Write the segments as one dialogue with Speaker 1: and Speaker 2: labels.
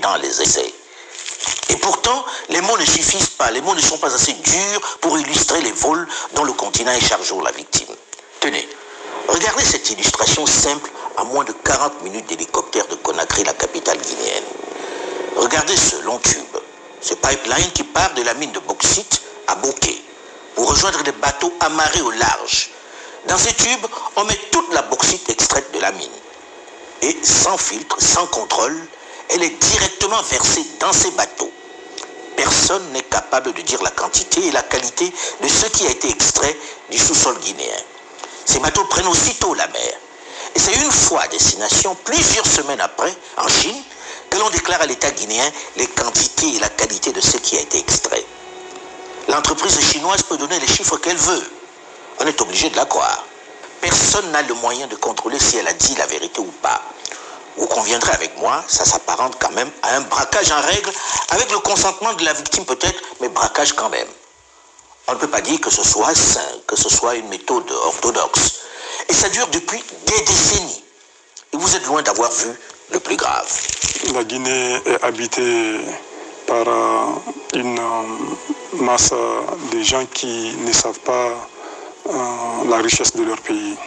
Speaker 1: dans les essais. Et pourtant, les mots ne suffisent pas, les mots ne sont pas assez durs pour illustrer les vols dont le continent est chaque jour la victime. Tenez, regardez cette illustration simple à moins de 40 minutes d'hélicoptère de Conakry, la capitale guinéenne. Regardez ce long tube, ce pipeline qui part de la mine de bauxite à Bokeh pour rejoindre des bateaux amarrés au large. Dans ces tubes, on met toute la bauxite extraite de la mine. Et sans filtre, sans contrôle, elle est directement versée dans ces bateaux. Personne n'est capable de dire la quantité et la qualité de ce qui a été extrait du sous-sol guinéen. Ces bateaux prennent aussitôt la mer. Et c'est une fois à destination, plusieurs semaines après, en Chine, que l'on déclare à l'État guinéen les quantités et la qualité de ce qui a été extrait. L'entreprise chinoise peut donner les chiffres qu'elle veut. On est obligé de la croire. Personne n'a le moyen de contrôler si elle a dit la vérité ou pas. Vous conviendrez avec moi, ça s'apparente quand même à un braquage en règle, avec le consentement de la victime peut-être, mais braquage quand même. On ne peut pas dire que ce soit sain, que ce soit une méthode orthodoxe. Et ça dure depuis des décennies. Et vous êtes loin d'avoir vu le plus grave.
Speaker 2: La Guinée est habitée par une masse de gens qui ne savent pas la richesse de leur pays.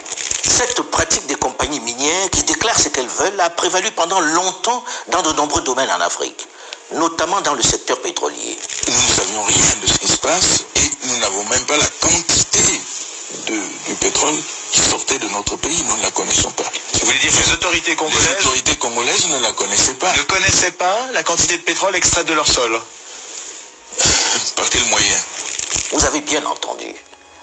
Speaker 1: Cette pratique des compagnies minières qui déclarent ce qu'elles veulent a prévalu pendant longtemps dans de nombreux domaines en Afrique, notamment dans le secteur pétrolier.
Speaker 3: Nous ne savions rien de ce qui se passe et nous n'avons même pas la quantité du pétrole qui sortait de notre pays, nous ne la connaissons pas.
Speaker 4: Vous voulez dire que les autorités congolaises
Speaker 3: ne la connaissaient pas.
Speaker 4: Ne connaissaient pas la quantité de pétrole extraite de leur sol?
Speaker 3: Par quel moyen?
Speaker 1: Vous avez bien entendu.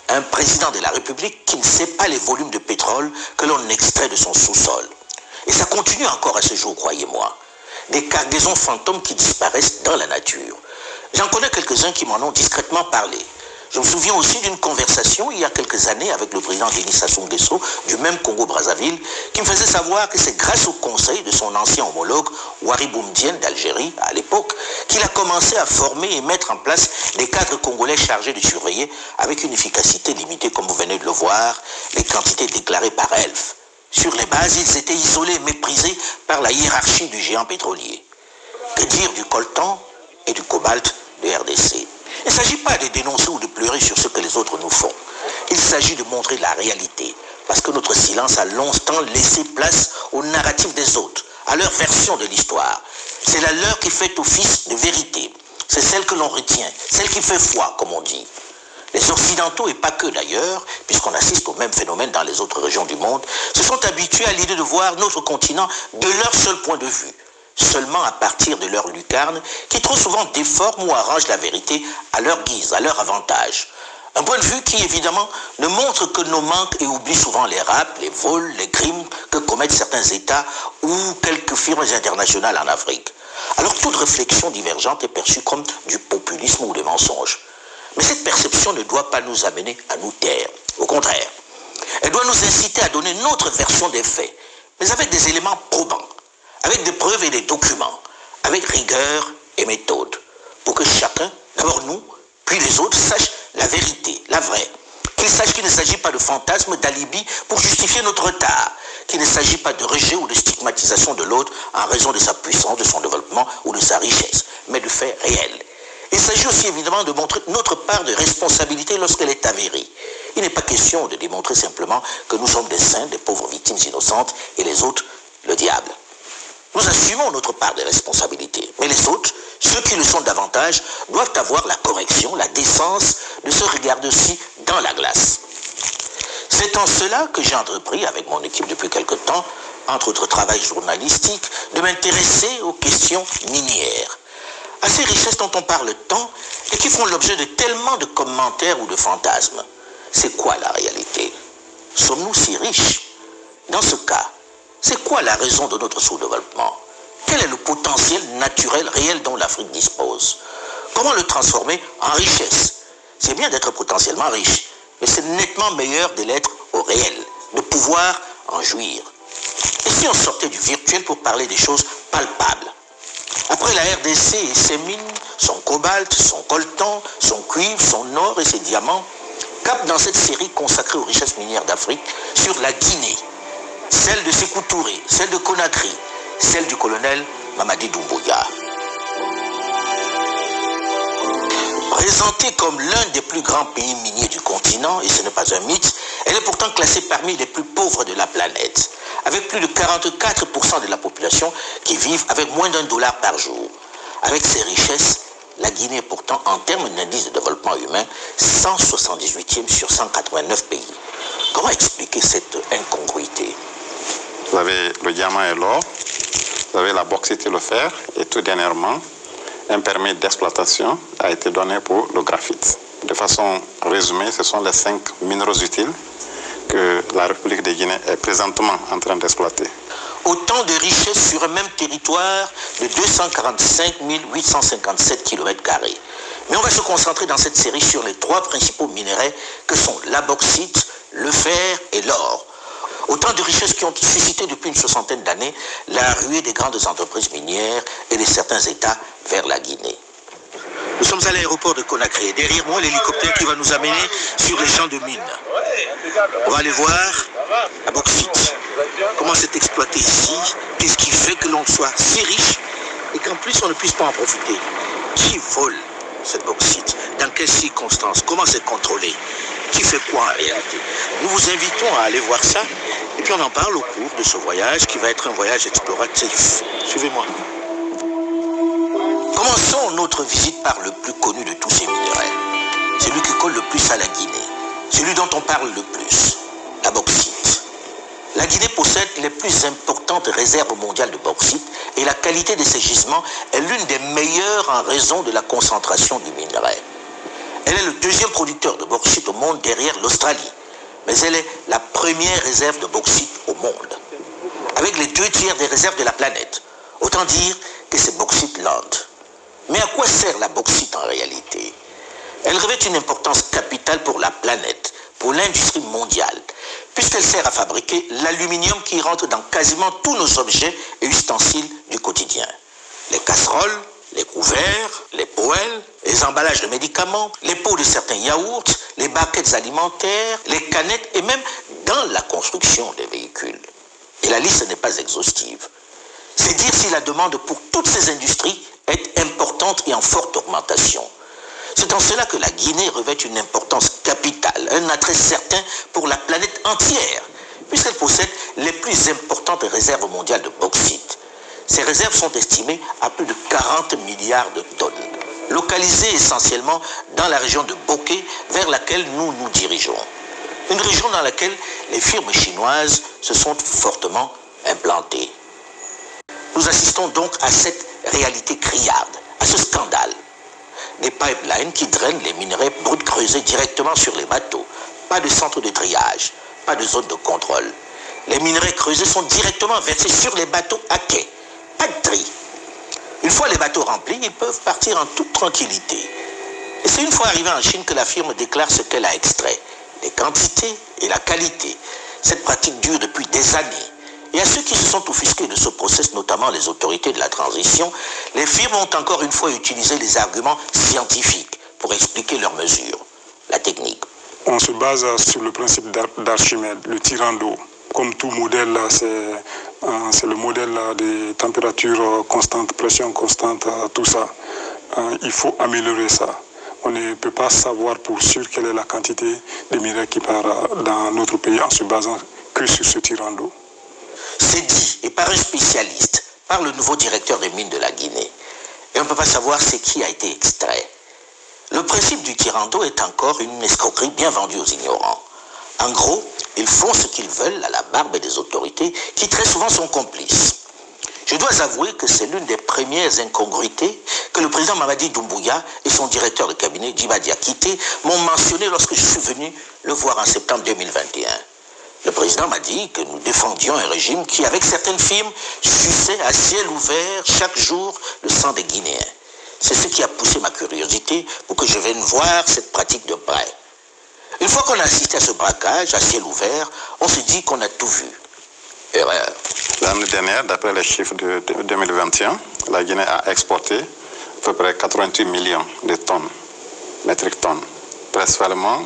Speaker 1: Un président de la République qui ne sait pas les volumes de pétrole que l'on extrait de son sous-sol. Et ça continue encore à ce jour, croyez-moi. Des cargaisons fantômes qui disparaissent dans la nature. J'en connais quelques-uns qui m'en ont discrètement parlé. Je me souviens aussi d'une conversation il y a quelques années avec le président Denis Sassou Nguesso du même Congo-Brazzaville qui me faisait savoir que c'est grâce au conseil de son ancien homologue Ouari Boumedienne d'Algérie à l'époque qu'il a commencé à former et mettre en place des cadres congolais chargés de surveiller avec une efficacité limitée comme vous venez de le voir les quantités déclarées par Elf. Sur les bases, ils étaient isolés, méprisés par la hiérarchie du géant pétrolier. Que dire du coltan et du cobalt de RDC? Il ne s'agit pas de dénoncer ou de pleurer sur ce que les autres nous font. Il s'agit de montrer la réalité. Parce que notre silence a longtemps laissé place au narratif des autres, à leur version de l'histoire. C'est la leur qui fait office de vérité. C'est celle que l'on retient, celle qui fait foi, comme on dit. Les Occidentaux, et pas que d'ailleurs, puisqu'on assiste au même phénomène dans les autres régions du monde, se sont habitués à l'idée de voir notre continent de leur seul point de vue. Seulement à partir de leur lucarne, qui trop souvent déforme ou arrange la vérité à leur guise, à leur avantage. Un point de vue qui, évidemment, ne montre que nos manques et oublie souvent les rapts, les vols, les crimes que commettent certains États ou quelques firmes internationales en Afrique. Alors toute réflexion divergente est perçue comme du populisme ou des mensonges. Mais cette perception ne doit pas nous amener à nous taire. Au contraire, elle doit nous inciter à donner notre version des faits, mais avec des éléments probants, avec des preuves et des documents, avec rigueur et méthode, pour que chacun, d'abord nous, puis les autres, sachent la vérité, la vraie. Qu'ils sachent qu'il ne s'agit pas de fantasmes, d'alibi pour justifier notre retard, qu'il ne s'agit pas de rejet ou de stigmatisation de l'autre en raison de sa puissance, de son développement ou de sa richesse, mais de faits réels. Il s'agit aussi évidemment de montrer notre part de responsabilité lorsqu'elle est avérée. Il n'est pas question de démontrer simplement que nous sommes des saints, des pauvres victimes innocentes, et les autres, le diable. Nous assumons notre part de responsabilité, mais les autres, ceux qui le sont davantage, doivent avoir la correction, la décence de se regarder aussi dans la glace. C'est en cela que j'ai entrepris, avec mon équipe depuis quelque temps, entre autres travail journalistique, de m'intéresser aux questions minières. À ces richesses dont on parle tant et qui font l'objet de tellement de commentaires ou de fantasmes. C'est quoi la réalité? Sommes-nous si riches? Dans ce cas, c'est quoi la raison de notre sous-développement? Quel est le potentiel naturel réel dont l'Afrique dispose? Comment le transformer en richesse? C'est bien d'être potentiellement riche, mais c'est nettement meilleur de l'être au réel, de pouvoir en jouir. Et si on sortait du virtuel pour parler des choses palpables? Après la RDC et ses mines, son cobalt, son coltan, son cuivre, son or et ses diamants, cap dans cette série consacrée aux richesses minières d'Afrique sur la Guinée, celle de Sékou Touré, celle de Conakry, celle du colonel Mamadi Doumbouya. Présentée comme l'un des plus grands pays miniers du continent, et ce n'est pas un mythe, elle est pourtant classée parmi les plus pauvres de la planète, avec plus de 44% de la population qui vivent avec moins d'$1 par jour. Avec ses richesses, la Guinée est pourtant, en termes d'indice de développement humain, 178e sur 189 pays. Comment expliquer cette incongruité?
Speaker 5: Vous avez le diamant et l'or, vous avez la bauxite et le fer, et tout dernièrement, un permis d'exploitation a été donné pour le graphite. De façon résumée, ce sont les 5 minéraux utiles que la République de Guinée est présentement en train d'exploiter.
Speaker 1: Autant de richesses sur un même territoire de 245 857 km². Mais on va se concentrer dans cette série sur les 3 principaux minerais que sont la bauxite, le fer et l'or. Autant de richesses qui ont suscité depuis une 60aine d'années la ruée des grandes entreprises minières et de certains États vers la Guinée. Nous sommes à l'aéroport de Conakry. Derrière moi, l'hélicoptère qui va nous amener sur les champs de mines. On va aller voir la bauxite. Comment c'est exploité ici? Qu'est-ce qui fait que l'on soit si riche et qu'en plus on ne puisse pas en profiter? Qui vole cette bauxite? Dans quelles circonstances? Comment c'est contrôlé? Qui fait quoi en réalité? Nous vous invitons à aller voir ça et puis on en parle au cours de ce voyage qui va être un voyage exploratif. Suivez-moi. Commençons notre visite par le plus connu de tous ces minerais. Celui qui colle le plus à la Guinée. Celui dont on parle le plus. La bauxite. La Guinée possède les plus importantes réserves mondiales de bauxite et la qualité de ces gisements est l'une des meilleures en raison de la concentration du minerai. Elle est le 2e producteur de bauxite au monde derrière l'Australie, mais elle est la première réserve de bauxite au monde, avec les 2/3 des réserves de la planète. Autant dire que c'est Bauxite Land. Mais à quoi sert la bauxite en réalité? Elle revêt une importance capitale pour la planète, pour l'industrie mondiale, puisqu'elle sert à fabriquer l'aluminium qui rentre dans quasiment tous nos objets et ustensiles du quotidien. Les casseroles, les couverts, les poêles, les emballages de médicaments, les pots de certains yaourts, les barquettes alimentaires, les canettes et même dans la construction des véhicules. Et la liste n'est pas exhaustive. C'est dire si la demande pour toutes ces industries est importante et en forte augmentation. C'est en cela que la Guinée revêt une importance capitale, un attrait certain pour la planète entière, puisqu'elle possède les plus importantes réserves mondiales de bauxite. Ces réserves sont estimées à plus de 40 milliards de tonnes, localisées essentiellement dans la région de Bokeh, vers laquelle nous nous dirigeons. Une région dans laquelle les firmes chinoises se sont fortement implantées. Nous assistons donc à cette réalité criarde, à ce scandale. Des pipelines qui drainent les minerais bruts creusés directement sur les bateaux. Pas de centre de triage, pas de zone de contrôle. Les minerais creusés sont directement versés sur les bateaux à quai. Pas de tri. Une fois les bateaux remplis, ils peuvent partir en toute tranquillité. Et c'est une fois arrivé en Chine que la firme déclare ce qu'elle a extrait. Les quantités et la qualité. Cette pratique dure depuis des années. Et à ceux qui se sont offusqués de ce process, notamment les autorités de la transition, les firmes ont encore une fois utilisé les arguments scientifiques pour expliquer leurs mesures, la technique.
Speaker 2: On se base sur le principe d'Archimède, le tirant d'eau. Comme tout modèle, c'est le modèle des températures constantes, pression constante, tout ça. Il faut améliorer ça. On ne peut pas savoir pour sûr quelle est la quantité de minerais qui part dans notre pays en se basant que sur ce tirant d'eau.
Speaker 1: C'est dit, et par un spécialiste, par le nouveau directeur des mines de la Guinée. Et on ne peut pas savoir ce qui a été extrait. Le principe du tirant d'eau est encore une escroquerie bien vendue aux ignorants. En gros, ils font ce qu'ils veulent à la barbe des autorités qui très souvent sont complices. Je dois avouer que c'est l'une des premières incongruités que le président Mamadi Doumbouya et son directeur de cabinet, Djiba Diakité, m'ont mentionné lorsque je suis venu le voir en septembre 2021. Le président m'a dit que nous défendions un régime qui, avec certaines firmes, suçait à ciel ouvert chaque jour le sang des Guinéens. C'est ce qui a poussé ma curiosité pour que je vienne voir cette pratique de près. Une fois qu'on a assisté à ce braquage à ciel ouvert, on se dit qu'on a tout vu. Erreur.
Speaker 5: L'année dernière, d'après les chiffres de 2021, la Guinée a exporté à peu près 88 millions de tonnes, métriques tonnes. Principalement,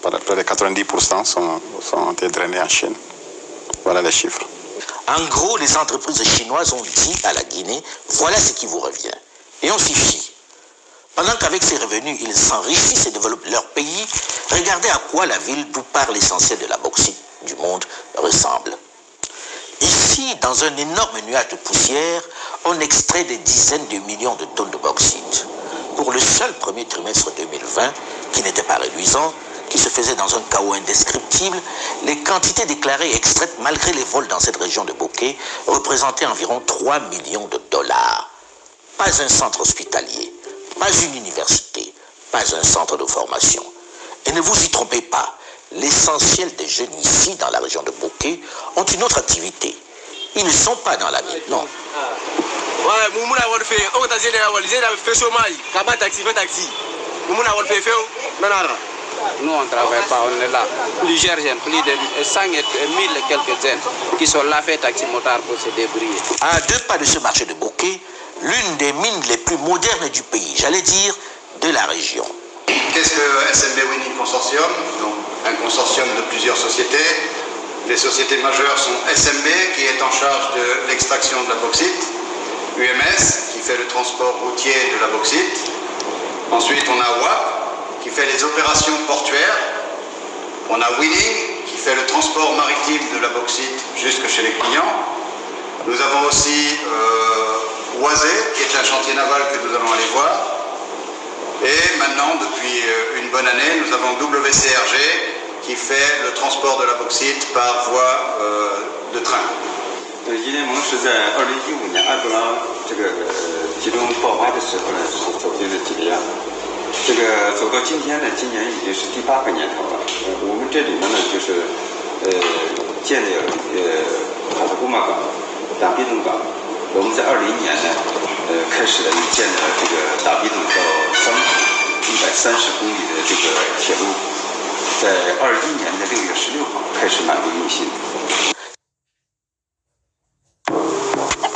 Speaker 5: près de 90% sont été drainés en Chine. Voilà les chiffres.
Speaker 1: En gros, les entreprises chinoises ont dit à la Guinée, voilà ce qui vous revient. Et on s'y fie. Pendant qu'avec ces revenus, ils s'enrichissent et développent leur pays, regardez à quoi la ville d'où part l'essentiel de la bauxite du monde ressemble. Ici, dans un énorme nuage de poussière, on extrait des dizaines de millions de tonnes de bauxite. Pour le seul premier trimestre 2020, qui n'était pas réduisant, qui se faisait dans un chaos indescriptible, les quantités déclarées et extraites malgré les vols dans cette région de Bokeh représentaient environ 3 millions de dollars. Pas un centre hospitalier, pas une université, pas un centre de formation. Et ne vous y trompez pas, l'essentiel des jeunes ici, dans la région de Bokeh, ont une autre activité. Ils ne sont pas dans la mine, non.
Speaker 6: Nous, on ne travaille pas, on est là. Plusieurs jeunes, plus de 5 000 et quelques jeunes qui sont là, fait taxi-motard pour se débrouiller.
Speaker 1: À 2 pas de ce marché de Bokeh, l'une des mines les plus modernes du pays, j'allais dire de la région.
Speaker 7: Qu'est-ce que SMB Winning Consortium? Donc, un consortium de plusieurs sociétés. Les sociétés majeures sont SMB qui est en charge de l'extraction de la bauxite, UMS qui fait le transport routier de la bauxite. Ensuite, on a WAP qui fait les opérations portuaires. On a Winning qui fait le transport maritime de la bauxite jusque chez les clients. Nous avons aussi Oisé qui est un chantier naval que nous allons aller voir. Et maintenant, depuis une bonne année, nous avons WCRG qui fait le transport de la bauxite par voie de train.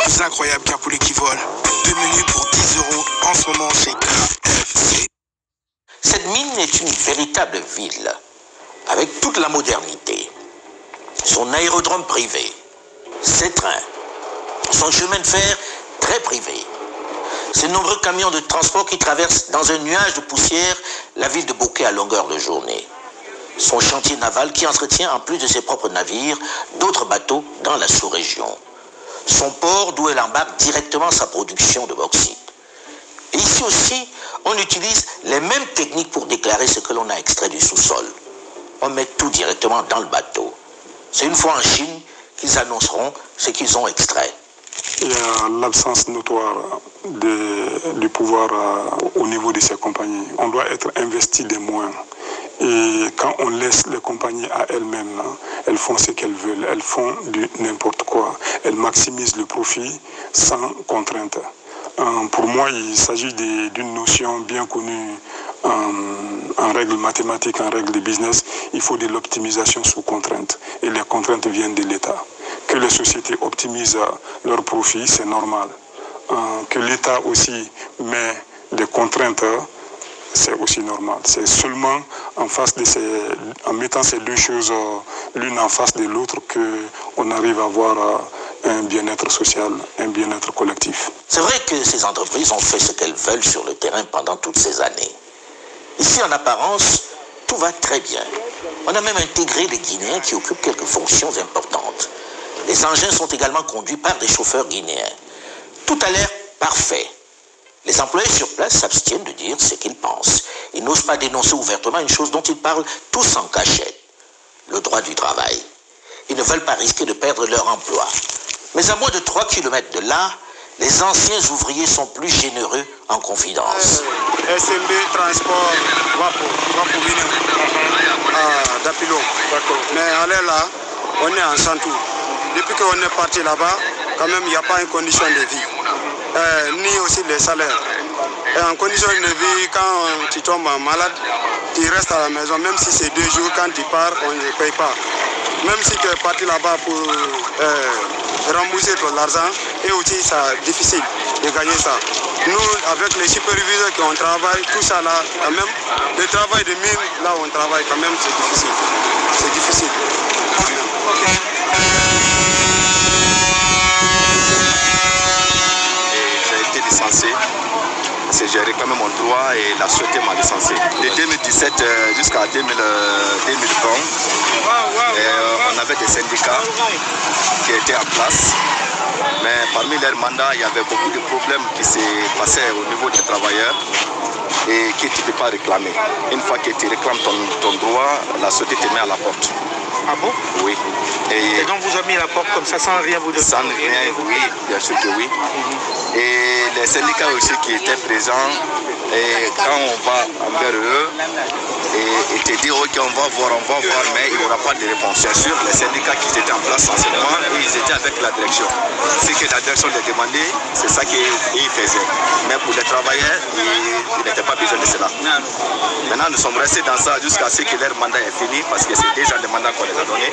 Speaker 8: C'est incroyable qu'un poulet qui vole. 2 menus pour 10 €. En ce moment, c'est KFC.
Speaker 1: Cette mine est une véritable ville, avec toute la modernité. Son aérodrome privé, ses trains, son chemin de fer très privé, ces nombreux camions de transport qui traversent dans un nuage de poussière la ville de Bokeh à longueur de journée. Son chantier naval qui entretient en plus de ses propres navires d'autres bateaux dans la sous-région. Son port d'où elle embarque directement sa production de bauxite. Et ici aussi, on utilise les mêmes techniques pour déclarer ce que l'on a extrait du sous-sol. On met tout directement dans le bateau. C'est une fois en Chine qu'ils annonceront ce qu'ils ont extrait.
Speaker 2: Il y a l'absence notoire du pouvoir au niveau de ces compagnies. On doit être investi des moyens. Et quand on laisse les compagnies à elles-mêmes, elles font ce qu'elles veulent. Elles font du n'importe quoi. Elles maximisent le profit sans contrainte. Pour moi, il s'agit d'une notion bien connue en règle mathématique, en règle de business. Il faut de l'optimisation sous contrainte. Et les contraintes viennent de l'État. Que les sociétés optimisent leurs profits, c'est normal. Que l'État aussi met des contraintes, c'est aussi normal. C'est seulement en mettant ces deux choses l'une en face de l'autre qu'on arrive à avoir un bien-être social, un bien-être collectif.
Speaker 1: C'est vrai que ces entreprises ont fait ce qu'elles veulent sur le terrain pendant toutes ces années. Ici, en apparence, tout va très bien. On a même intégré les Guinéens qui occupent quelques fonctions importantes. Les engins sont également conduits par des chauffeurs guinéens. Tout a l'air parfait. Les employés sur place s'abstiennent de dire ce qu'ils pensent. Ils n'osent pas dénoncer ouvertement une chose dont ils parlent tous en cachette. Le droit du travail. Ils ne veulent pas risquer de perdre leur emploi. Mais à moins de 3 km de là, les anciens ouvriers sont plus généreux en confidence.
Speaker 9: SMB Transport Wapo d'Apilo. Mais aller là, on est en Santou. Depuis qu'on est parti là-bas, quand même, il n'y a pas une condition de vie. Ni aussi les salaires. Et en condition de vie, quand tu tombes malade, tu restes à la maison. Même si c'est 2 jours, quand tu pars, on ne paye pas. Même si tu es parti là-bas pour rembourser ton argent, et aussi c'est difficile de gagner ça. Nous, avec les superviseurs qui ont travaillé, tout ça là, quand même, le travail de mine, là où on travaille, quand même, c'est difficile. C'est difficile.
Speaker 10: J'ai été licencié parce que j'ai réclamé mon droit et la société m'a licencié. De 2017 jusqu'à 2020, on avait des syndicats qui étaient en place. Mais parmi leurs mandats, il y avait beaucoup de problèmes qui se passaient au niveau des travailleurs et que tu ne peux pas réclamer. Une fois que tu réclames ton droit, la société te met à la porte.
Speaker 11: Ah bon?
Speaker 10: Oui.
Speaker 11: Et donc vous avez mis à la porte comme ça sans rien vous demander?
Speaker 10: Sans rien, oui, bien sûr que oui. Et les syndicats aussi qui étaient présents, et quand on va envers eux et te dire ok on va voir, mais il n'y aura pas de réponse. Bien sûr, les syndicats qui étaient en place anciennement, ils étaient avec la direction. Ce que la direction les demandait, c'est ça qu'ils faisaient. Mais pour les travailleurs, il n'était pas besoin de cela. Maintenant, nous sommes restés dans ça jusqu'à ce que leur mandat est fini, parce que c'est déjà le mandat qu'on les a donné.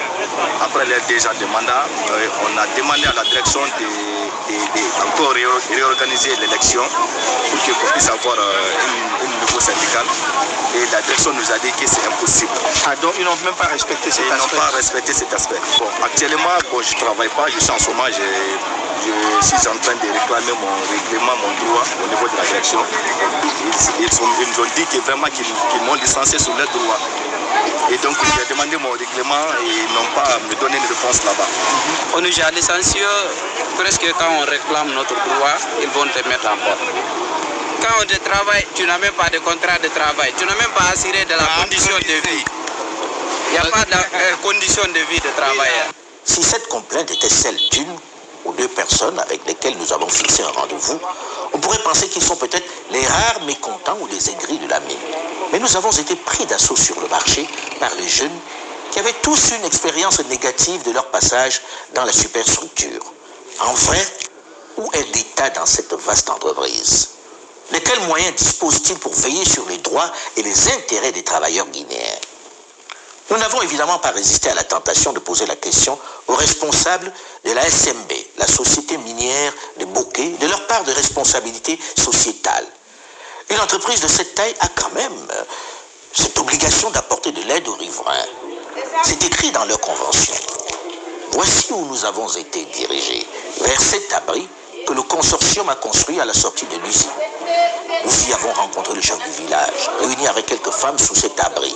Speaker 10: Après leur déjà de mandat, on a demandé à la direction encore réorganiser l'élection pour qu'on puisse avoir un nouveau syndical. Et la direction nous a dit que c'est impossible.
Speaker 11: Ah, donc ils n'ont même pas respecté cet aspect?
Speaker 10: Ils n'ont pas respecté cet aspect. Bon, actuellement, bon, je ne travaille pas, je suis en chômage. Je suis en train de réclamer mon règlement, mon droit au niveau de la direction. Ils nous ont dit que vraiment qu'ils m'ont licencié sur leurs droits. Et donc j'ai demandé mon règlement et ils n'ont pas me donné une réponse là-bas.
Speaker 6: On nous a licencié, presque quand on réclame notre droit, ils vont te mettre en porte. Quand on te travaille, tu n'as même pas de contrat de travail, tu n'as même pas assuré de la condition de vie. Il n'y a pas de condition de vie de travailleur.
Speaker 1: Si cette complainte était celle d'une ou deux personnes avec lesquelles nous avons fixé un rendez-vous, on pourrait penser qu'ils sont peut-être les rares mécontents ou les aigris de la mine. Mais nous avons été pris d'assaut sur le marché par les jeunes qui avaient tous une expérience négative de leur passage dans la superstructure. En vrai, où est l'État dans cette vaste entreprise? De quels moyens dispose-t-il pour veiller sur les droits et les intérêts des travailleurs guinéens? Nous n'avons évidemment pas résisté à la tentation de poser la question aux responsables de la SMB, la société minière de Bokeh, de leur part de responsabilité sociétale. Une entreprise de cette taille a quand même cette obligation d'apporter de l'aide aux riverains. C'est écrit dans leur convention. Voici où nous avons été dirigés, vers cet abri que le consortium a construit à la sortie de l'usine. Nous y avons rencontré le chef du village, réuni avec quelques femmes sous cet abri.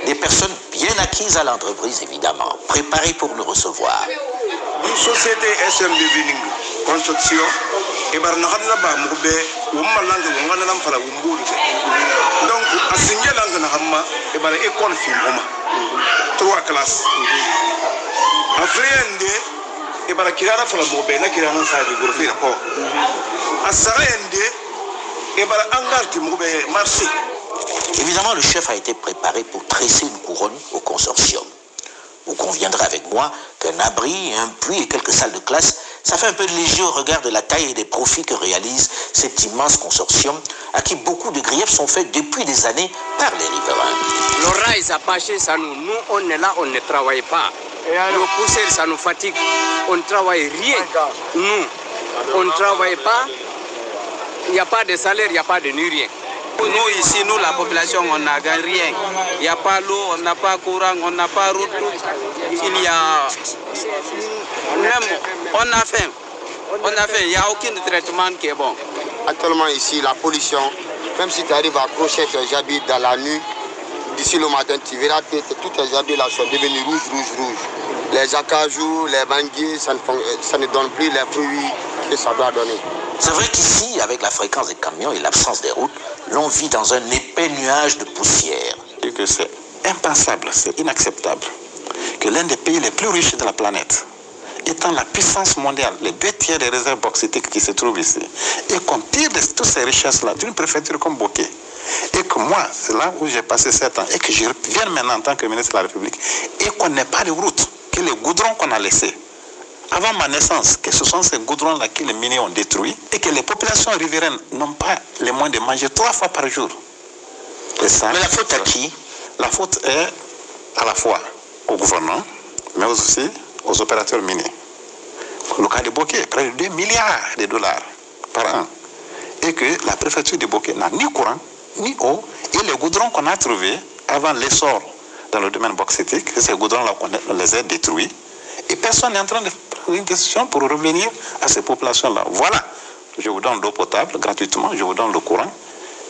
Speaker 1: Des personnes bien acquises à l'entreprise, évidemment, préparées pour nous recevoir.
Speaker 9: Une société SMB Bining Construction, et donc à signer l'angle et par l'école film 3 classes. Après et par la kirana for la mobile, kirana sa de gourfi rapport. À Sarende et par l'angar qui mobile marché.
Speaker 1: Évidemment, le chef a été préparé pour tresser une couronne au consortium. Vous conviendrez avec moi qu'un abri, un puits et quelques salles de classe, ça fait un peu léger au regard de la taille et des profits que réalise cet immense consortium à qui beaucoup de griefs sont faits depuis des années par les riverains.
Speaker 6: Le rail, ça passe, ça nous on est là, on ne travaille pas. Le poussière, ça nous fatigue. On ne travaille rien. Nous, on ne travaille pas. Il n'y a pas de salaire, il n'y a pas de ni rien. Nous ici, nous la population, on n'a rien. Il n'y a pas l'eau, on n'a pas courant, on n'a pas route. Il y a même, on a faim. Il n'y a aucun traitement qui est bon.
Speaker 12: Actuellement ici, la pollution, même si tu arrives à accrocher tes habits dans la nuit, d'ici le matin, tu verras que tous tes habits là sont devenus rouges. Les acajou, les manguiers, ça ne donne plus les fruits que ça doit donner.
Speaker 1: C'est vrai qu'ici, avec la fréquence des camions et l'absence des routes, l'on vit dans un épais nuage de poussière.
Speaker 5: Et que c'est impensable, c'est inacceptable que l'un des pays les plus riches de la planète, étant la puissance mondiale, les 2 tiers des réserves bauxitiques qui se trouvent ici, et qu'on tire de toutes ces richesses-là d'une préfecture comme Bokeh, et que moi, c'est là où j'ai passé 7 ans, et que je reviens maintenant en tant que ministre de la République, et qu'on n'ait pas de route, que les goudrons qu'on a laissés, avant ma naissance, que ce sont ces goudrons-là que les miniers ont détruits, et que les populations riveraines n'ont pas les moyens de manger 3 fois par jour. Ça,
Speaker 1: mais la faute à qui?
Speaker 5: La faute est à la fois au gouvernement, mais aussi aux opérateurs miniers. Le cas de Bokeh, près de 2 milliards de dollars par an. Et que la préfecture de Bokeh n'a ni courant, ni eau, et les goudrons qu'on a trouvés avant l'essor dans le domaine bauxitique, ces goudrons-là, on les a détruits. Et personne n'est en train de prendre une décision pour revenir à ces populations-là. Voilà je vous donne l'eau potable gratuitement, je vous donne le courant,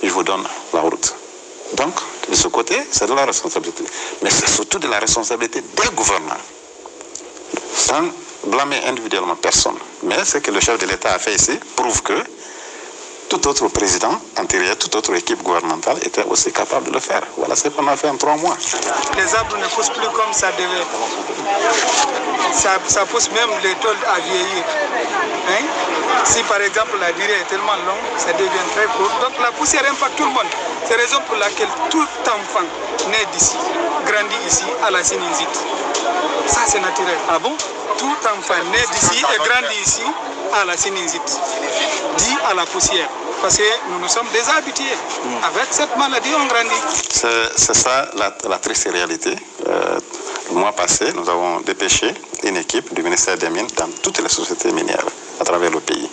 Speaker 5: je vous donne la route. Donc, de ce côté, c'est de la responsabilité. Mais c'est surtout de la responsabilité des gouvernants. Sans blâmer individuellement personne. Mais ce que le chef de l'État a fait ici prouve que tout autre président antérieur, toute autre équipe gouvernementale était aussi capable de le faire. Voilà ce qu'on a fait en 3 mois.
Speaker 11: Les arbres ne poussent plus comme ça devait. Ça pousse même les tôles à vieillir. Hein? Si par exemple la durée est tellement longue, ça devient très court. Donc la poussière impacte tout le monde. C'est la raison pour laquelle tout enfant né d'ici, grandit ici, à la sinusite. Ça c'est naturel. Ah bon? Tout enfant né d'ici et grandit ici, à la sinusite, dit à la poussière. Parce que nous sommes déjà habitués. Avec cette maladie, on grandit.
Speaker 5: C'est ça la triste réalité. Le mois passé, nous avons dépêché une équipe du ministère des Mines dans toutes les sociétés minières à travers le pays.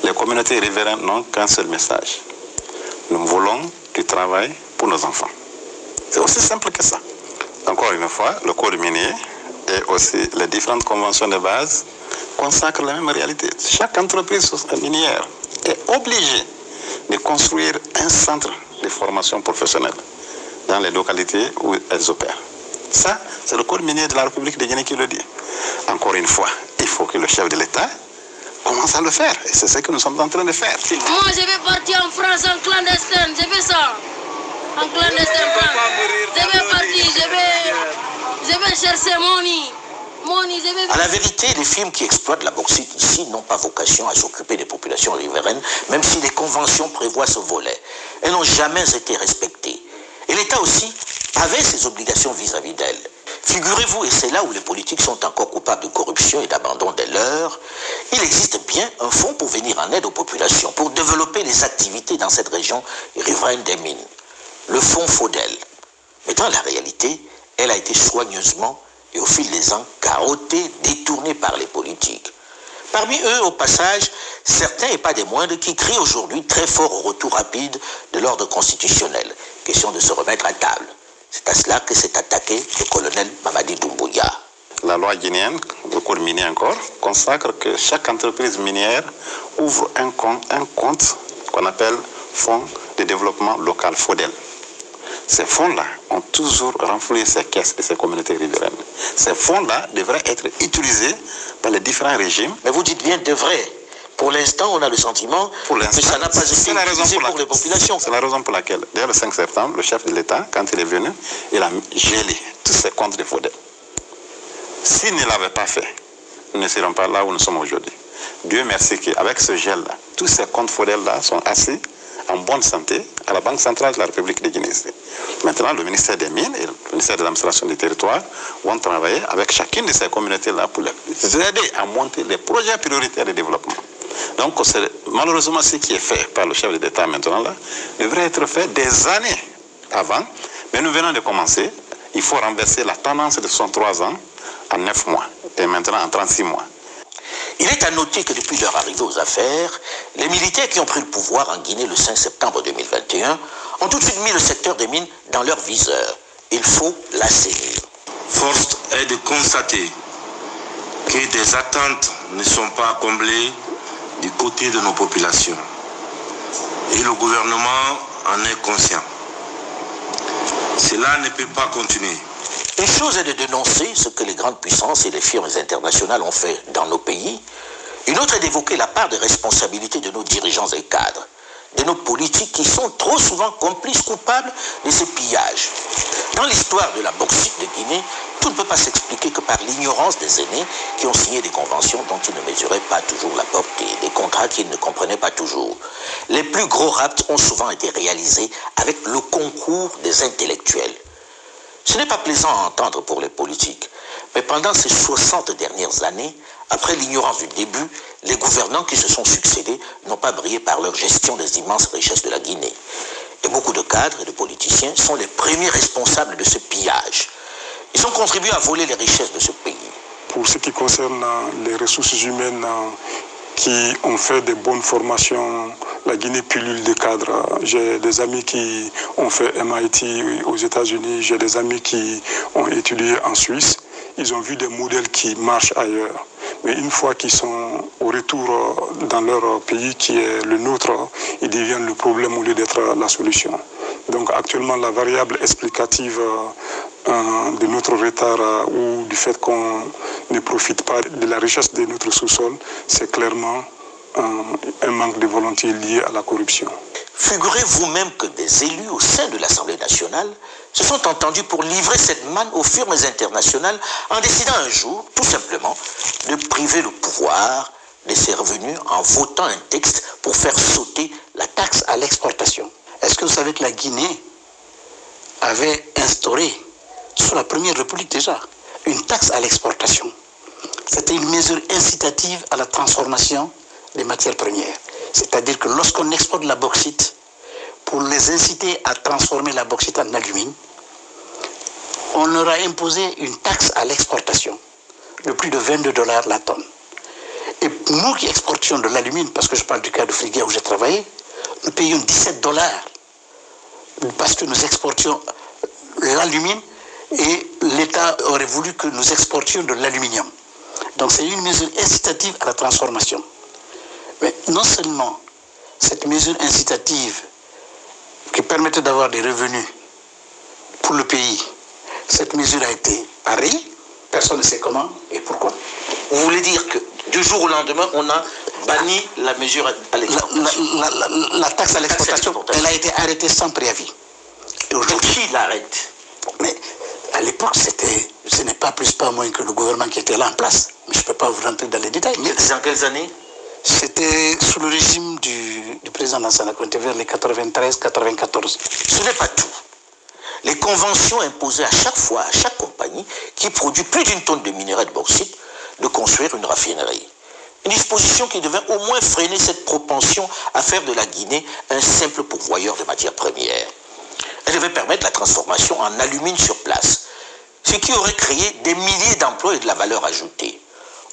Speaker 5: Les communautés riveraines n'ont qu'un seul message. Nous voulons du travail pour nos enfants. C'est aussi simple que ça. Encore une fois, le code minier et aussi les différentes conventions de base consacrent la même réalité. Chaque entreprise minière est obligée de construire un centre de formation professionnelle dans les localités où elles opèrent. Ça, c'est le code minier de la République de Guinée qui le dit. Encore une fois, il faut que le chef de l'État commence à le faire. Et c'est ce que nous sommes en train de faire.
Speaker 13: Moi, je vais partir en France en clandestin. Je fais ça. En clandestin. Je vais partir. Je vais chercher money.
Speaker 1: À la vérité, les firmes qui exploitent la bauxite ici n'ont pas vocation à s'occuper des populations riveraines, même si les conventions prévoient ce volet. Elles n'ont jamais été respectées. Et l'État aussi avait ses obligations vis-à-vis d'elles. Figurez-vous, et c'est là où les politiques sont encore coupables de corruption et d'abandon des leurs, il existe bien un fonds pour venir en aide aux populations, pour développer les activités dans cette région riveraine des mines. Le fonds FODEL. Mais dans la réalité, elle a été soigneusement et au fil des ans, carottée, détournée par les politiques. Parmi eux, au passage, certains et pas des moindres qui crient aujourd'hui très fort au retour rapide de l'ordre constitutionnel. Question de se remettre à table. C'est à cela que s'est attaqué le colonel Mamadi Doumbouya.
Speaker 5: La loi guinéenne, le code minier encore, consacre que chaque entreprise minière ouvre un compte qu'on appelle Fonds de développement local, FODEL. Ces fonds-là ont toujours renfloué ces caisses et ces communautés riveraines. Ces fonds-là devraient être utilisés par les différents régimes.
Speaker 1: Mais vous dites bien devrait. Pour l'instant, on a le sentiment que ça n'a pas été utilisé pour les populations.
Speaker 5: C'est la raison pour laquelle, dès le 5 septembre, le chef de l'État, quand il est venu, il a gelé tous ces comptes de FODEL. S'il ne l'avait pas fait, nous ne serions pas là où nous sommes aujourd'hui. Dieu merci qu'avec ce gel-là, tous ces comptes FODEL-là sont assis en bonne santé à la Banque centrale de la République de Guinée. Maintenant, le ministère des Mines et le ministère de l'administration du territoire vont travailler avec chacune de ces communautés-là pour les aider à monter les projets prioritaires de développement. Donc, malheureusement, ce qui est fait par le chef de l'État maintenant, là, devrait être fait des années avant. Mais nous venons de commencer. Il faut renverser la tendance de 63 ans en 9 mois et maintenant en 36 mois.
Speaker 1: Il est à noter que depuis leur arrivée aux affaires, les militaires qui ont pris le pouvoir en Guinée le 5 septembre 2021 ont tout de suite mis le secteur des mines dans leur viseur. Il faut l'assainir.
Speaker 14: Force est de constater que des attentes ne sont pas comblées du côté de nos populations. Et le gouvernement en est conscient. Cela ne peut pas continuer.
Speaker 1: Une chose est de dénoncer ce que les grandes puissances et les firmes internationales ont fait dans nos pays. Une autre est d'évoquer la part de responsabilité de nos dirigeants et cadres, de nos politiques qui sont trop souvent complices coupables de ces pillages. Dans l'histoire de la bauxite de Guinée, tout ne peut pas s'expliquer que par l'ignorance des aînés qui ont signé des conventions dont ils ne mesuraient pas toujours la portée, des contrats qu'ils ne comprenaient pas toujours. Les plus gros rapts ont souvent été réalisés avec le concours des intellectuels. Ce n'est pas plaisant à entendre pour les politiques, mais pendant ces 60 dernières années, après l'ignorance du début, les gouvernants qui se sont succédés n'ont pas brillé par leur gestion des immenses richesses de la Guinée. Et beaucoup de cadres et de politiciens sont les premiers responsables de ce pillage. Ils ont contribué à voler les richesses de ce pays.
Speaker 2: Pour ce qui concerne les ressources humaines qui ont fait de bonnes formations, la Guinée pullule de cadres. J'ai des amis qui ont fait MIT aux États-Unis, j'ai des amis qui ont étudié en Suisse. Ils ont vu des modèles qui marchent ailleurs. Mais une fois qu'ils sont au retour dans leur pays qui est le nôtre, ils deviennent le problème au lieu d'être la solution. Donc actuellement, la variable explicative de notre retard ou du fait qu'on ne profite pas de la richesse de notre sous-sol, c'est clairement un manque de volonté lié à la corruption.
Speaker 1: Figurez-vous même que des élus au sein de l'Assemblée nationale se sont entendus pour livrer cette manne aux firmes internationales en décidant un jour, tout simplement, de priver le pouvoir de ses revenus en votant un texte pour faire sauter la taxe à l'exportation.
Speaker 15: Est-ce que vous savez que la Guinée avait instauré, sous la Première République déjà, une taxe à l'exportation? C'était une mesure incitative à la transformation des matières premières. C'est-à-dire que lorsqu'on exporte la bauxite, pour les inciter à transformer la bauxite en alumine, on leur a imposé une taxe à l'exportation de plus de 22 $ la tonne. Et nous qui exportions de l'alumine, parce que je parle du cas de Friguia où j'ai travaillé, nous payions 17 $ parce que nous exportions l'alumine et l'État aurait voulu que nous exportions de l'aluminium. Donc c'est une mesure incitative à la transformation. Mais non seulement cette mesure incitative qui permettait d'avoir des revenus pour le pays, cette mesure a été arrêtée, personne ne sait comment et pourquoi.
Speaker 1: Vous voulez dire que du jour au lendemain, on a banni la mesure à l'exportation?
Speaker 15: La taxe à l'exportation, elle a été arrêtée sans préavis.
Speaker 1: Et aujourd'hui, qui l'arrête?
Speaker 15: Mais à l'époque, ce n'est pas plus pas moins que le gouvernement qui était là en place. Mais je ne peux pas vous rentrer dans les détails.
Speaker 1: C'est en quelles années?
Speaker 15: C'était sous le régime du président Lansana Conté vers les 93-94.
Speaker 1: Ce n'est pas tout. Les conventions imposaient à chaque fois, à chaque compagnie qui produit plus d'une tonne de minerai de bauxite, de construire une raffinerie. Une disposition qui devait au moins freiner cette propension à faire de la Guinée un simple pourvoyeur de matières premières. Elle devait permettre la transformation en alumine sur place, ce qui aurait créé des milliers d'emplois et de la valeur ajoutée.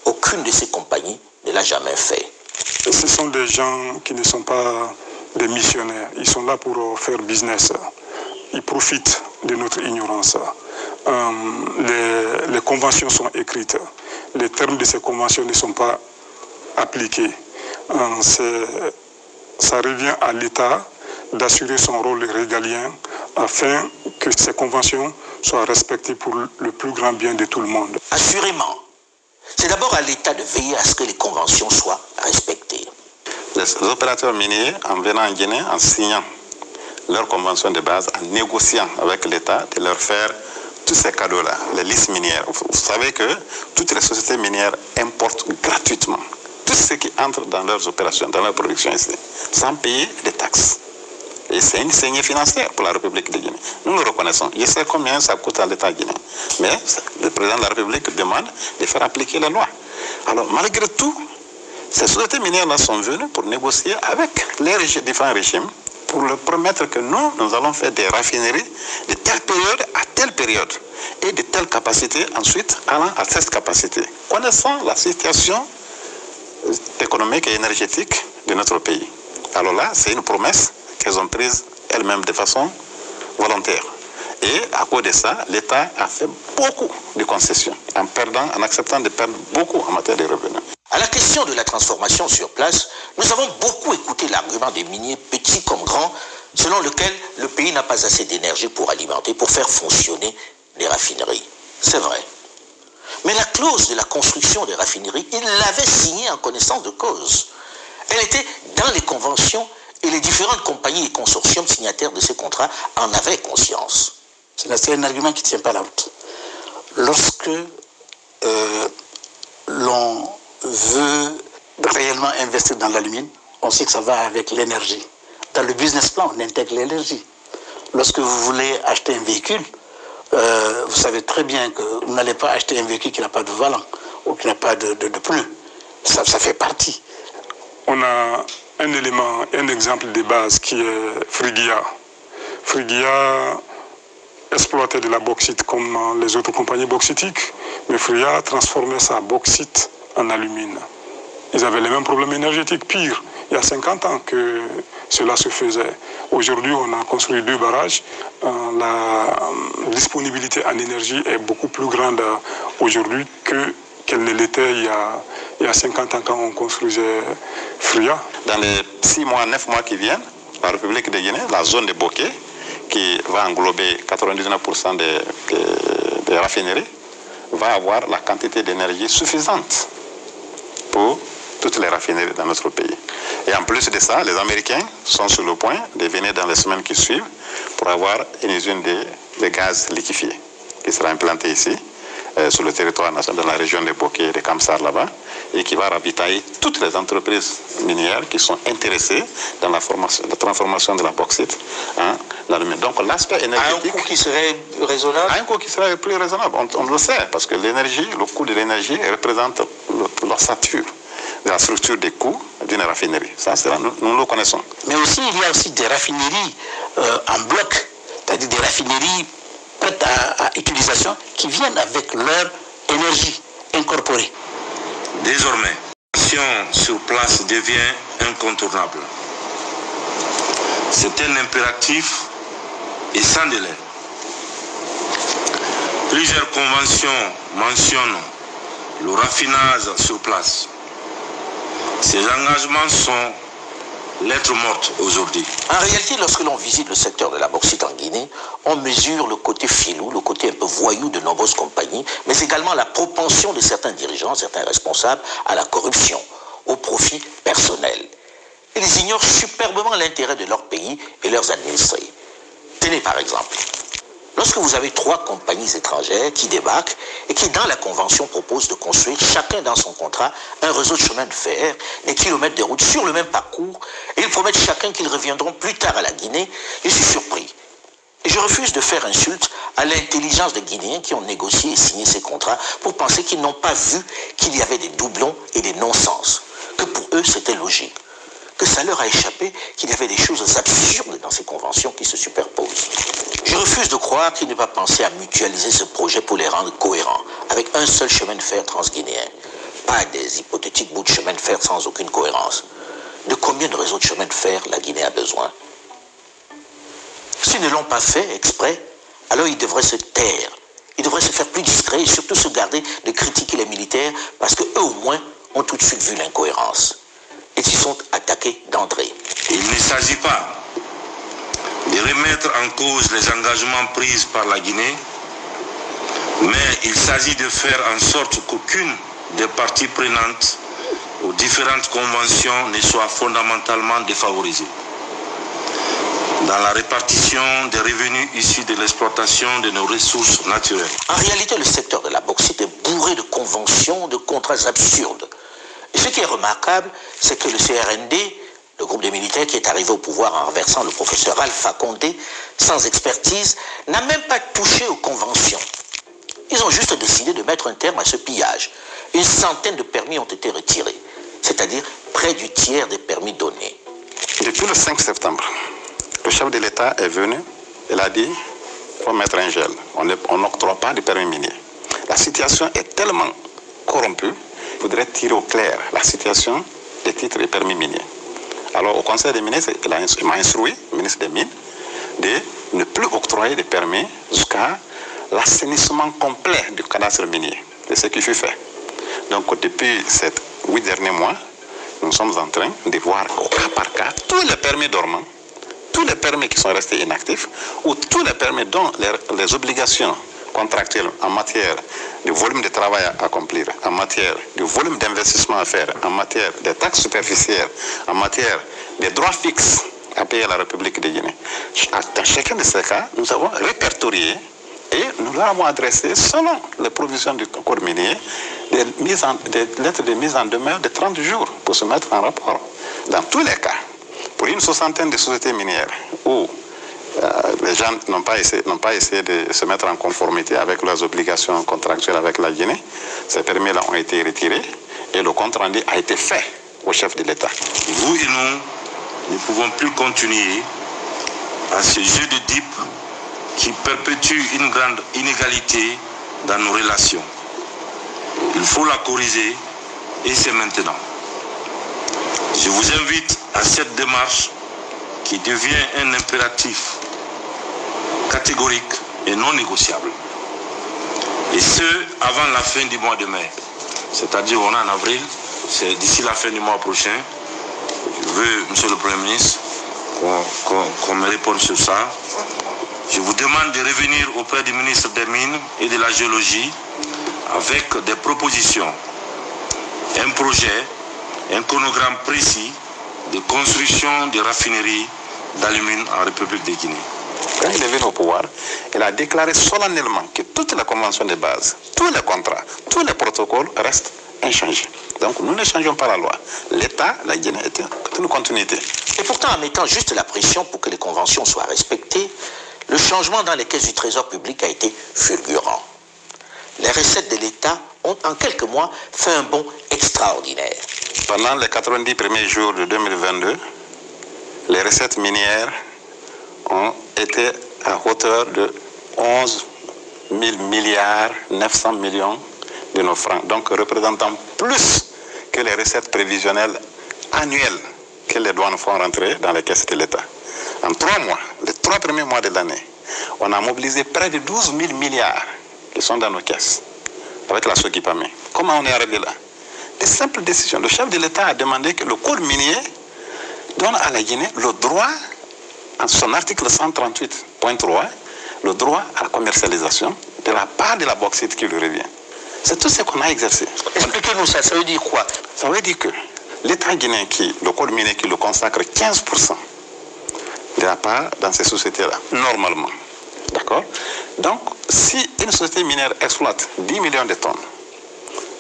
Speaker 1: Aucune de ces compagnies ne l'a jamais fait.
Speaker 2: Ce sont des gens qui ne sont pas des missionnaires. Ils sont là pour faire business. Ils profitent de notre ignorance. Les conventions sont écrites. Les termes de ces conventions ne sont pas appliqués. Ça revient à l'État d'assurer son rôle régalien afin que ces conventions soient respectées pour le plus grand bien de tout le monde.
Speaker 1: Assurément. C'est d'abord à l'État de veiller à ce que les conventions soient respectées.
Speaker 5: Les opérateurs miniers, en venant en Guinée, en signant leur convention de base, en négociant avec l'État de leur faire tous ces cadeaux-là, les listes minières. Vous savez que toutes les sociétés minières importent gratuitement tout ce qui entre dans leurs opérations, dans leur production ici, sans payer des taxes. Et c'est une saignée financière pour la République de Guinée. Nous le reconnaissons. Je sais combien ça coûte à l'État guinéen. Mais le président de la République demande de faire appliquer la loi. Alors, malgré tout, ces sociétés minières-là sont venues pour négocier avec les différents régimes pour leur promettre que nous allons faire des raffineries de telle période à telle période et de telle capacité, ensuite allant à cette capacité, connaissant la situation économique et énergétique de notre pays. Alors là, c'est une promesse qu'elles ont prise elles-mêmes de façon volontaire. Et à cause de ça, l'État a fait beaucoup de concessions en acceptant de perdre beaucoup en matière de revenus.
Speaker 1: À la question de la transformation sur place, nous avons beaucoup écouté l'argument des miniers, petits comme grands, selon lequel le pays n'a pas assez d'énergie pour alimenter, pour faire fonctionner les raffineries. C'est vrai. Mais la clause de la construction des raffineries, il l'avait signée en connaissance de cause. Elle était dans les conventions et les différentes compagnies et consortiums signataires de ces contrats en avaient conscience.
Speaker 15: C'est un argument qui ne tient pas la route. Lorsque l'on veut réellement investir dans l'alumine, on sait que ça va avec l'énergie. Dans le business plan, on intègre l'énergie. Lorsque vous voulez acheter un véhicule, vous savez très bien que vous n'allez pas acheter un véhicule qui n'a pas de volant ou qui n'a pas de pneus. Ça fait partie.
Speaker 2: On a un élément, un exemple de base qui est Friguia. Friguia exploitait de la bauxite comme les autres compagnies bauxitiques, mais Friguia transformait sa bauxite en alumine. Ils avaient les mêmes problèmes énergétiques, pire. Il y a 50 ans que cela se faisait. Aujourd'hui, on a construit 2 barrages. La disponibilité en énergie est beaucoup plus grande aujourd'hui qu'elle qu'elle l'était il y a 50 ans quand on construisait Fria.
Speaker 5: Dans les 6 mois, 9 mois qui viennent, la République de Guinée, la zone de Bokeh, qui va englober 99% des raffineries, va avoir la quantité d'énergie suffisante pour toutes les raffineries dans notre pays. Et en plus de ça, les Américains sont sur le point de venir dans les semaines qui suivent pour avoir une usine de gaz liquéfié qui sera implantée ici, sur le territoire national, dans la région de Bokeh et de Kamsar là-bas, et qui va ravitailler toutes les entreprises minières qui sont intéressées dans la transformation de la bauxite en l'aluminium. Donc l'aspect énergétique...
Speaker 1: À un coût qui serait raisonnable?
Speaker 5: À un coût qui serait plus raisonnable, on le sait, parce que l'énergie, le coût de l'énergie représente l'ossature de la structure des coûts d'une raffinerie. Ça, nous le connaissons.
Speaker 15: Mais aussi, il y a aussi des raffineries en bloc, c'est-à-dire des raffineries prêtes à utilisation qui viennent avec leur énergie incorporée.
Speaker 14: Désormais, l'action sur place devient incontournable. C'est un impératif et sans délai. Plusieurs conventions mentionnent le raffinage sur place. Ces engagements sont lettres mortes aujourd'hui.
Speaker 1: En réalité, lorsque l'on visite le secteur de la bauxite en Guinée, on mesure le côté filou, le côté un peu voyou de nombreuses compagnies, mais également la propension de certains dirigeants, certains responsables à la corruption, au profit personnel. Ils ignorent superbement l'intérêt de leur pays et leurs administrés. Tenez par exemple, lorsque vous avez 3 compagnies étrangères qui débarquent et qui, dans la convention, proposent de construire chacun dans son contrat un réseau de chemin de fer, des kilomètres de route sur le même parcours, et ils promettent chacun qu'ils reviendront plus tard à la Guinée, je suis surpris. Et je refuse de faire insulte à l'intelligence des Guinéens qui ont négocié et signé ces contrats pour penser qu'ils n'ont pas vu qu'il y avait des doublons et des non-sens, que pour eux c'était logique, que ça leur a échappé qu'il y avait des choses absurdes dans ces conventions qui se superposent. Je refuse de croire qu'il ne va penser à mutualiser ce projet pour les rendre cohérents, avec un seul chemin de fer transguinéen. Pas des hypothétiques bouts de chemin de fer sans aucune cohérence. De combien de réseaux de chemin de fer la Guinée a besoin? S'ils ne l'ont pas fait exprès, alors ils devraient se taire. Ils devraient se faire plus discrets et surtout se garder de critiquer les militaires parce qu'eux au moins ont tout de suite vu l'incohérence. Et s'y sont attaqués d'entrée.
Speaker 14: Il ne s'agit pas de remettre en cause les engagements pris par la Guinée, mais il s'agit de faire en sorte qu'aucune des parties prenantes aux différentes conventions ne soit fondamentalement défavorisée dans la répartition des revenus issus de l'exploitation de nos ressources naturelles.
Speaker 1: En réalité, le secteur de la bauxite est bourré de conventions, de contrats absurdes. Et ce qui est remarquable, c'est que le CRND, le groupe de militaires qui est arrivé au pouvoir en renversant le professeur Alpha Condé, sans expertise, n'a même pas touché aux conventions. Ils ont juste décidé de mettre un terme à ce pillage. Une centaine de permis ont été retirés, c'est-à-dire près du tiers des permis donnés.
Speaker 5: Depuis le 5 septembre, le chef de l'État est venu, il a dit qu'il faut mettre un gel. On n'octroie pas de permis minier. La situation est tellement corrompue, il faudrait tirer au clair la situation des titres et permis miniers. Alors au Conseil des ministres, il m'a instruit, le ministre des Mines, de ne plus octroyer de permis jusqu'à l'assainissement complet du cadastre minier. C'est ce qui fut fait. Donc depuis ces 8 derniers mois, nous sommes en train de voir au cas par cas tous les permis dormants, tous les permis qui sont restés inactifs, ou tous les permis dont les obligations contractuelles en matière de volume de travail à accomplir, en matière de volume d'investissement à faire, en matière de taxes superficielles, en matière de droits fixes à payer à la République de Guinée. Dans chacun de ces cas, nous avons répertorié et nous leur avons adressé, selon les provisions du code minier, des lettres de mise en demeure de 30 jours pour se mettre en rapport. Dans tous les cas, pour une soixantaine de sociétés minières où les gens n'ont pas essayé de se mettre en conformité avec leurs obligations contractuelles avec la Guinée, ces permis-là ont été retirés et le compte rendu a été fait au chef de l'État.
Speaker 14: Vous et nous ne pouvons plus continuer à ce jeu de dupes qui perpétue une grande inégalité dans nos relations. Il faut la corriger et c'est maintenant. Je vous invite à cette démarche qui devient un impératif catégorique et non négociable. Et ce, avant la fin du mois de mai. c'est-à-dire on est en avril, c'est d'ici la fin du mois prochain. Je veux, Monsieur le Premier ministre, qu'on me réponde sur ça. Je vous demande de revenir auprès du ministre des Mines et de la Géologie avec des propositions, un projet, un chronogramme précis de construction de raffineries d'alumine en République de Guinée.
Speaker 5: Quand il est venu au pouvoir, il a déclaré solennellement que toutes les conventions de base, tous les contrats, tous les protocoles restent inchangés. Donc nous ne changeons pas la loi. L'État, la Guinée, est une continuité.
Speaker 1: Et pourtant, en mettant juste la pression pour que les conventions soient respectées, le changement dans les caisses du Trésor public a été fulgurant. Les recettes de l'État ont en quelques mois fait un bond extraordinaire.
Speaker 5: Pendant les 90 premiers jours de 2022, les recettes minières ont été à hauteur de 11 000 milliards 900 millions de nos francs, donc représentant plus que les recettes prévisionnelles annuelles que les douanes font rentrer dans les caisses de l'État. En 3 mois, les 3 premiers mois de l'année, on a mobilisé près de 12 000 milliards qui sont dans nos caisses, avec la Sogipame. Comment on est arrivé là? Des simples décisions. Le chef de l'État a demandé que le code minier donne à la Guinée le droit, en son article 138.3, le droit à la commercialisation de la part de la bauxite qui lui revient. C'est tout ce qu'on a exercé.
Speaker 1: Expliquez-nous ça, ça veut dire quoi?
Speaker 5: Ça veut dire que l'État guinéen, le code minier qui le consacre 15% de la part dans ces sociétés-là, normalement. D'accord? Donc, si une société minière exploite 10 millions de tonnes,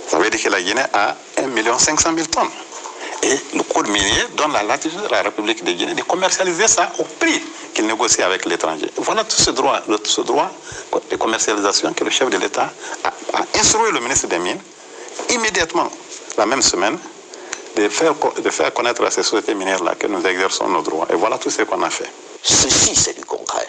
Speaker 5: ça veut dire que la Guinée a 1 500 000 tonnes. Et le code minier donne la latitude à la République de Guinée de commercialiser ça au prix qu'il négocie avec l'étranger. Voilà tout ce droit de commercialisation que le chef de l'État a instruit le ministre des Mines immédiatement, la même semaine, de faire connaître à ces sociétés minières-là que nous exerçons nos droits. Et voilà tout ce qu'on a fait.
Speaker 1: Ceci, c'est du concret.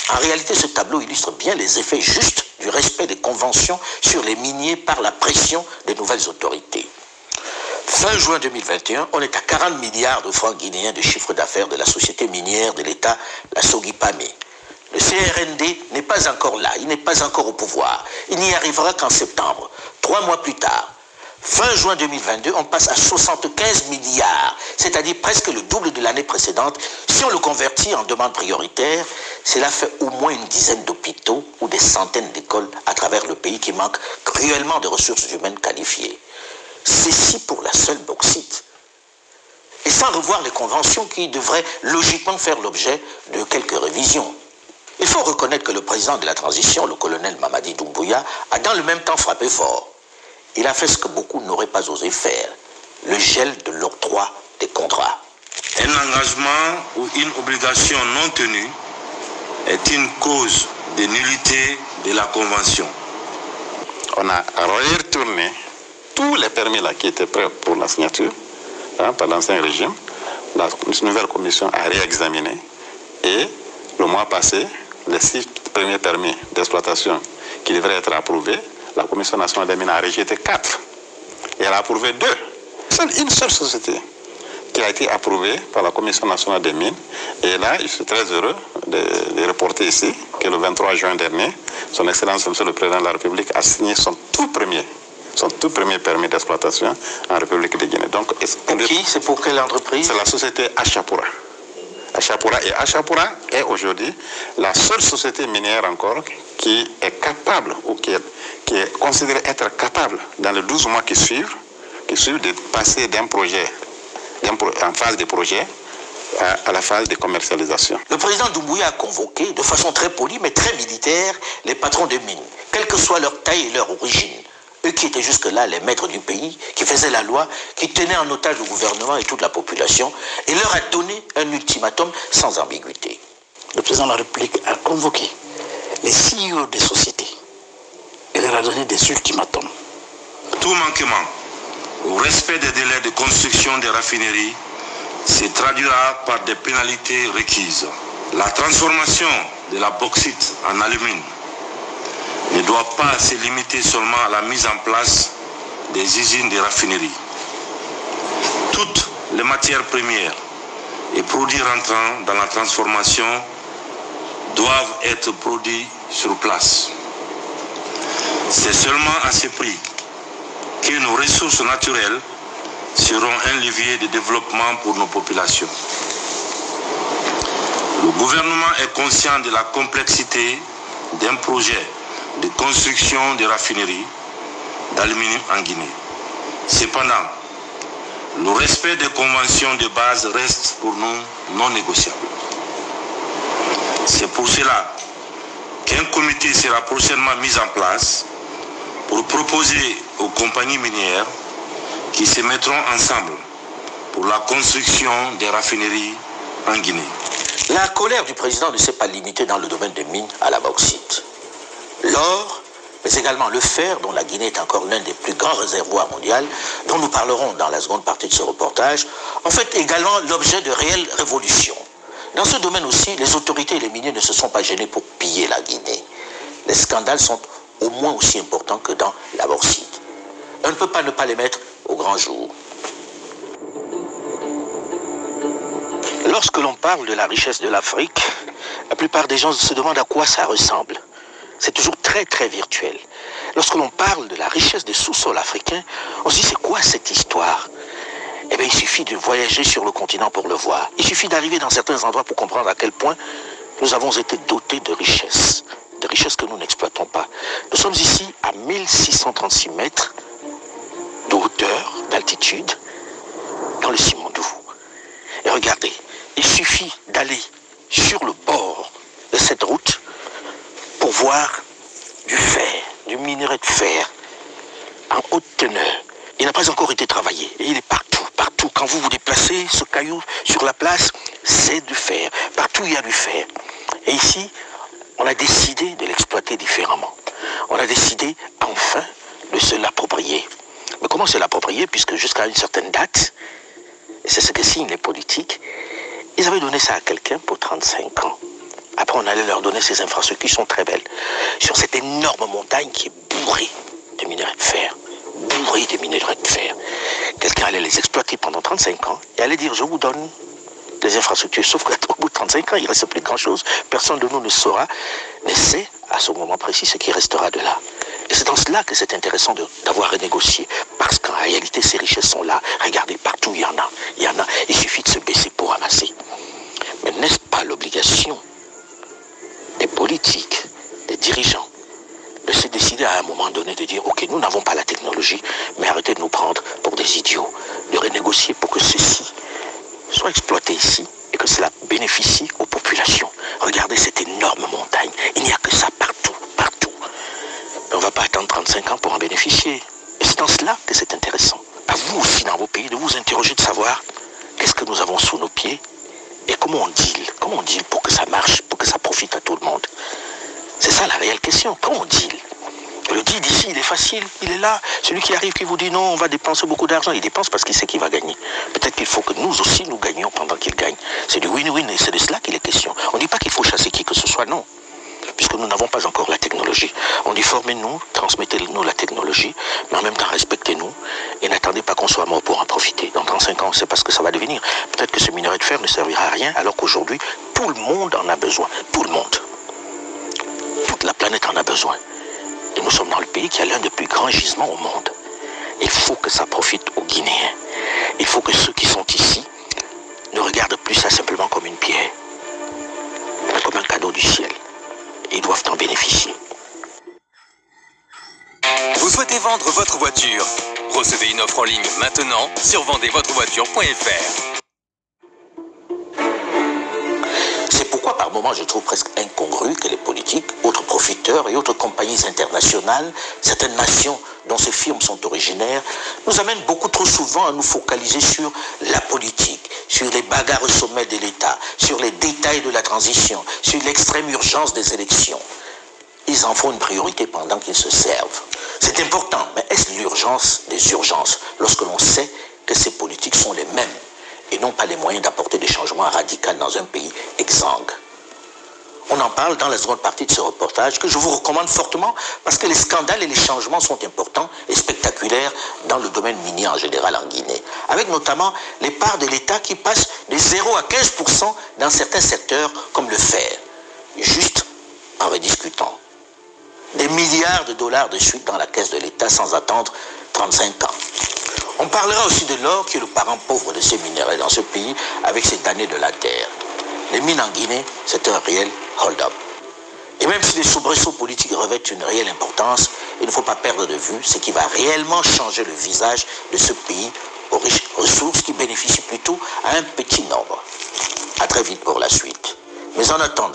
Speaker 1: En réalité, ce tableau illustre bien les effets justes du respect des conventions sur les miniers par la pression des nouvelles autorités. Fin juin 2021, on est à 40 milliards de francs guinéens de chiffre d'affaires de la société minière de l'État, la Sogipame. Le CRND n'est pas encore là, il n'est pas encore au pouvoir. Il n'y arrivera qu'en septembre, 3 mois plus tard. Fin juin 2022, on passe à 75 milliards, c'est-à-dire presque le double de l'année précédente. Si on le convertit en demande prioritaire, cela fait au moins une dizaine d'hôpitaux ou des centaines d'écoles à travers le pays qui manquent cruellement de ressources humaines qualifiées. Ceci pour la seule bauxite. Et sans revoir les conventions qui devraient logiquement faire l'objet de quelques révisions. Il faut reconnaître que le président de la transition, le colonel Mamadi Doumbouya, a dans le même temps frappé fort. Il a fait ce que beaucoup n'auraient pas osé faire, le gel de l'octroi des contrats.
Speaker 14: Un engagement ou une obligation non tenue est une cause de nullité de la Convention.
Speaker 5: On a retourné tous les permis là qui étaient prêts pour la signature par l'ancien régime. La nouvelle commission a réexaminé et le mois passé, les 6 premiers permis d'exploitation qui devraient être approuvés, la Commission nationale des mines a rejeté 4 et elle a approuvé 2. Une seule société qui a été approuvée par la Commission nationale des mines. Et là, je suis très heureux de reporter ici que le 23 juin dernier, son Excellence Monsieur le Président de la République a signé son tout premier permis d'exploitation en République de Guinée. Donc,
Speaker 1: pour qui? C'est pour quelle entreprise?
Speaker 5: C'est la société Achapura. Achapura est aujourd'hui la seule société minière encore qui est capable ou qui est considérée être capable dans les 12 mois qui suivent de passer d'un projet, en phase de projet, à la phase de commercialisation.
Speaker 1: Le président Doumbouya a convoqué de façon très polie mais très militaire les patrons de mines, quelle que soit leur taille et leur origine. Eux qui étaient jusque-là les maîtres du pays, qui faisaient la loi, qui tenaient en otage le gouvernement et toute la population, et leur a donné un ultimatum sans ambiguïté.
Speaker 15: Le président de la République a convoqué les CEO des sociétés et leur a donné des ultimatums.
Speaker 14: Tout manquement au respect des délais de construction des raffineries se traduira par des pénalités requises. La transformation de la bauxite en alumine ne doit pas se limiter seulement à la mise en place des usines de raffinerie. Toutes les matières premières et produits rentrant dans la transformation doivent être produits sur place. C'est seulement à ce prix que nos ressources naturelles seront un levier de développement pour nos populations. Le gouvernement est conscient de la complexité d'un projet de construction de raffineries d'aluminium en Guinée. Cependant, le respect des conventions de base reste pour nous non négociable. C'est pour cela qu'un comité sera prochainement mis en place pour proposer aux compagnies minières qui se mettront ensemble pour la construction des raffineries en Guinée.
Speaker 1: La colère du président ne s'est pas limitée dans le domaine des mines à la bauxite. L'or, mais également le fer, dont la Guinée est encore l'un des plus grands réservoirs mondiaux, dont nous parlerons dans la seconde partie de ce reportage, en fait également l'objet de réelles révolutions. Dans ce domaine aussi, les autorités et les miniers ne se sont pas gênés pour piller la Guinée. Les scandales sont au moins aussi importants que dans la bauxite. On ne peut pas ne pas les mettre au grand jour. Lorsque l'on parle de la richesse de l'Afrique, la plupart des gens se demandent à quoi ça ressemble. C'est toujours très très virtuel. Lorsque l'on parle de la richesse des sous-sols africains, on se dit c'est quoi cette histoire? Eh bien il suffit de voyager sur le continent pour le voir. Il suffit d'arriver dans certains endroits pour comprendre à quel point nous avons été dotés de richesses que nous n'exploitons pas. Nous sommes ici à 1636 mètres de hauteur, d'altitude, dans le Simandou. Et regardez, il suffit d'aller sur le bord de cette route pour voir du fer, du minerai de fer en haute teneur. Il n'a pas encore été travaillé et il est partout, partout. Quand vous vous déplacez, ce caillou sur la place, c'est du fer. Partout il y a du fer. Et ici, on a décidé de l'exploiter différemment. On a décidé enfin de se l'approprier. Mais comment se l'approprier? Puisque jusqu'à une certaine date, et c'est ce que signent les politiques, ils avaient donné ça à quelqu'un pour 35 ans. Après, on allait leur donner ces infrastructures qui sont très belles. Sur cette énorme montagne qui est bourrée de minerais de fer. Bourrée de minerais de fer. Quelqu'un allait les exploiter pendant 35 ans et allait dire, je vous donne des infrastructures. Sauf qu'au bout de 35 ans, il ne reste plus grand-chose. Personne de nous ne saura, mais c'est à ce moment précis ce qui restera de là. Et c'est dans cela que c'est intéressant d'avoir renégocié. Parce qu'en réalité, ces richesses sont là. Regardez, partout il y en a. Il y en a. Il suffit de se baisser pour ramasser. Mais n'est-ce pas l'obligation des politiques, des dirigeants, de se décider à un moment donné de dire, ok, nous n'avons pas la technologie, mais arrêtez de nous prendre pour des idiots, de renégocier pour que ceci soit exploité ici et que cela bénéficie aux populations. Regardez cette énorme montagne, il n'y a que ça partout, partout. Mais on ne va pas attendre 35 ans pour en bénéficier. Et c'est dans cela que c'est intéressant. À vous aussi dans vos pays de vous interroger, de savoir qu'est-ce que nous avons sous nos pieds et comment on deal pour que ça marche, pour que ça profite à tout le monde. C'est ça la réelle question, comment on deal? Le deal d'ici, il est facile, il est là. Celui qui arrive, qui vous dit non, on va dépenser beaucoup d'argent, il dépense parce qu'il sait qu'il va gagner. Peut-être qu'il faut que nous aussi, nous gagnions pendant qu'il gagne. C'est du win-win et c'est de cela qu'il est question. On ne dit pas qu'il faut chasser qui que ce soit, non. Puisque nous n'avons pas encore la technologie. On dit formez-nous, transmettez-nous la technologie, mais en même temps respectez-nous et n'attendez pas qu'on soit mort pour en profiter. Dans 35 ans, on ne sait pas ce que ça va devenir. Peut-être que ce minerai de fer ne servira à rien alors qu'aujourd'hui, tout le monde en a besoin. Tout le monde. Toute la planète en a besoin. Et nous sommes dans le pays qui a l'un des plus grands gisements au monde. Il faut que ça profite aux Guinéens. Il faut que ceux qui sont ici ne regardent plus ça simplement comme une pierre, mais comme un cadeau du ciel. Et ils doivent en bénéficier.
Speaker 16: Vous souhaitez vendre votre voiture? Recevez une offre en ligne maintenant sur vendezvotrevoiture.fr.
Speaker 1: C'est pourquoi par moments je trouve presque incongru que les politiques, autres profiteurs et autres compagnies internationales, certaines nations dont ces firmes sont originaires, nous amènent beaucoup trop souvent à nous focaliser sur la politique, sur les bagarres au sommet de l'État, sur les détails de la transition, sur l'extrême urgence des élections. Ils en font une priorité pendant qu'ils se servent. C'est important, mais est-ce l'urgence des urgences lorsque l'on sait que ces politiques sont les mêmes et n'ont pas les moyens d'apporter des changements radicaux dans un pays exsangue? On en parle dans la seconde partie de ce reportage que je vous recommande fortement parce que les scandales et les changements sont importants et spectaculaires dans le domaine minier en général en Guinée. Avec notamment les parts de l'État qui passent de 0 à 15% dans certains secteurs comme le fer. Juste en rediscutant. Des milliards de dollars de suite dans la caisse de l'État sans attendre 35 ans. On parlera aussi de l'or qui est le parent pauvre de ces minéraux dans ce pays avec ces damnés de la terre. Les mines en Guinée, c'est un réel hold-up. Et même si les soubresauts politiques revêtent une réelle importance, il ne faut pas perdre de vue ce qui va réellement changer le visage de ce pays aux riches ressources qui bénéficient plutôt à un petit nombre. À très vite pour la suite. Mais en attendant,